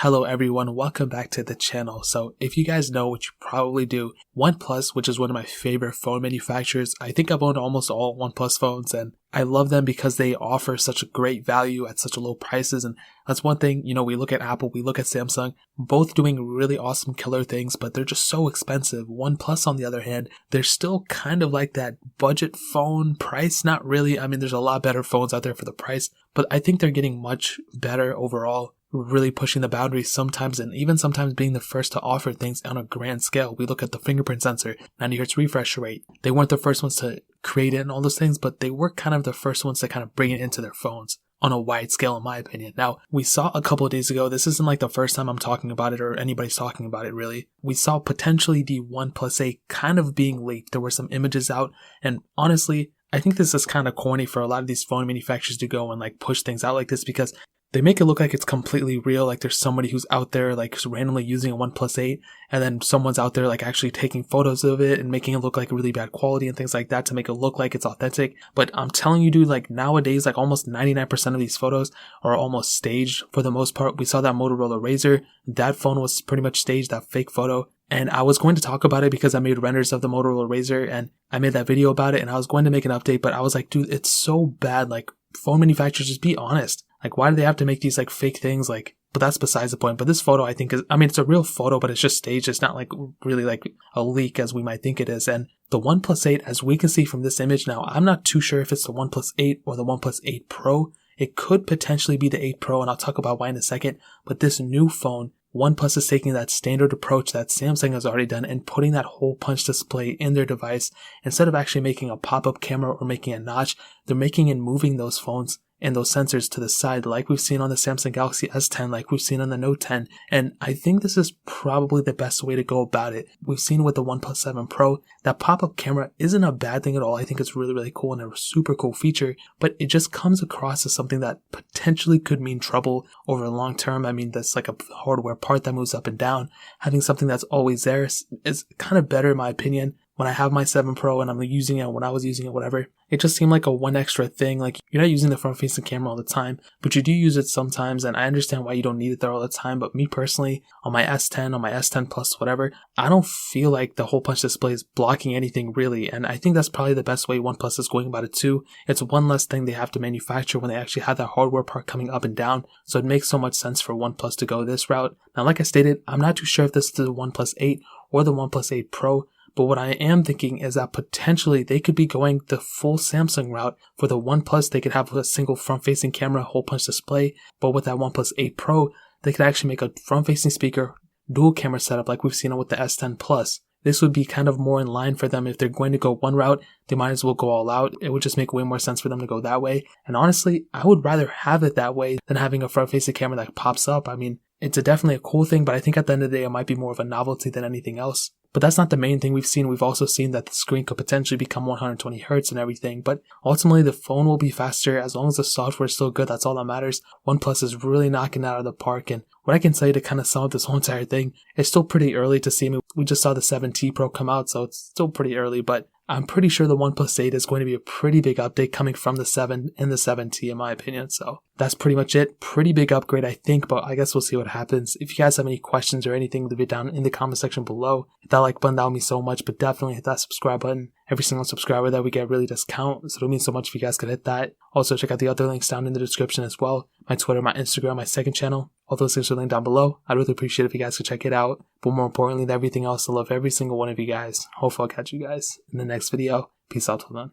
Hello everyone, welcome back to the channel. So if you guys know, which you probably do, Oneplus, which is one of my favorite phone manufacturers, I think I've owned almost all Oneplus phones and I love them because they offer such a great value at such low prices. And that's one thing, we look at Apple, we look at Samsung, both doing really awesome killer things, but they're just so expensive. Oneplus, on the other hand, they're still kind of like that budget phone price. Not really. I mean, there's a lot better phones out there for the price, but I think they're getting much better overall. Really pushing the boundaries sometimes, and even sometimes being the first to offer things on a grand scale. We look at the fingerprint sensor, 90 Hz refresh rate. They weren't the first ones to create it and all those things, but they were kind of the first ones to kind of bring it into their phones on a wide scale, in my opinion. Now, we saw a couple of days ago, this isn't like the first time I'm talking about it or anybody's talking about it really. We saw potentially the Oneplus 8 kind of being leaked. There were some images out, and honestly, I think this is kind of corny for a lot of these phone manufacturers to go and like push things out like this, because they make it look like it's completely real, like there's somebody who's out there like just randomly using a Oneplus 8, and then someone's out there like actually taking photos of it and making it look like really bad quality and things like that to make it look like it's authentic. But I'm telling you, dude, like nowadays, like almost 99% of these photos are almost staged for the most part. We saw that Motorola Razr, that phone was pretty much staged, that fake photo. And I was going to talk about it because I made renders of the Motorola Razr and I made that video about it, and I was going to make an update, but I was like, dude, it's so bad. Like, phone manufacturers, just be honest. Like, why do they have to make these like fake things? Like, but that's besides the point. But this photo, I think, it's a real photo, but it's just staged. It's not like really like a leak as we might think it is. And the OnePlus 8, as we can see from this image now, I'm not too sure if it's the OnePlus 8 or the OnePlus 8 Pro. It could potentially be the 8 Pro, and I'll talk about why in a second. But this new phone, OnePlus is taking that standard approach that Samsung has already done and putting that hole punch display in their device. Instead of actually making a pop-up camera or making a notch, they're making and moving those phones and those sensors to the side, like we've seen on the Samsung Galaxy S10, like we've seen on the Note 10. And I think this is probably the best way to go about it. We've seen with the OnePlus 7 Pro, that pop-up camera isn't a bad thing at all. I think it's really, really cool and a super cool feature, but it just comes across as something that potentially could mean trouble over the long term. I mean, that's like a hardware part that moves up and down. Having something that's always there is kind of better in my opinion. When I have my 7 Pro and I'm using it, when I was using it, whatever, it just seemed like a one extra thing. Like, you're not using the front facing camera all the time, but you do use it sometimes, and I understand why you don't need it there all the time. But me personally, on my S10, on my S10 Plus, whatever, I don't feel like the hole punch display is blocking anything really, and I think that's probably the best way OnePlus is going about it too. It's one less thing they have to manufacture when they actually have that hardware part coming up and down, so it makes so much sense for OnePlus to go this route. Now, like I stated, I'm not too sure if this is the OnePlus 8 or the OnePlus 8 Pro, but what I am thinking is that potentially they could be going the full Samsung route. For the OnePlus, they could have a single front-facing camera, hole punch display, but with that OnePlus 8 Pro, they could actually make a front-facing speaker, dual camera setup like we've seen with the S10 Plus. This would be kind of more in line for them. If they're going to go one route, they might as well go all out. It would just make way more sense for them to go that way. And honestly, I would rather have it that way than having a front-facing camera that pops up. I mean, it's definitely a cool thing, but I think at the end of the day, it might be more of a novelty than anything else. But that's not the main thing we've seen. We've also seen that the screen could potentially become 120 Hz and everything, but ultimately the phone will be faster as long as the software is still good. That's all that matters. OnePlus is really knocking it out of the park, and what I can say to kind of sum up this whole entire thing, it's still pretty early to see. I mean, we just saw the 7T Pro come out, so it's still pretty early, but I'm pretty sure the OnePlus 8 is going to be a pretty big update coming from the 7 and the 7T in my opinion. So that's pretty much it. Pretty big upgrade, I think, but I guess we'll see what happens. If you guys have any questions or anything, leave it down in the comment section below. Hit that like button, that would mean so much, but definitely hit that subscribe button. Every single subscriber that we get really does count, so it would mean so much if you guys could hit that. Also, check out the other links down in the description as well. My Twitter, my Instagram, my second channel. All those things are linked down below. I'd really appreciate it if you guys could check it out. But more importantly than everything else, I love every single one of you guys. Hopefully I'll catch you guys in the next video. Peace out till then.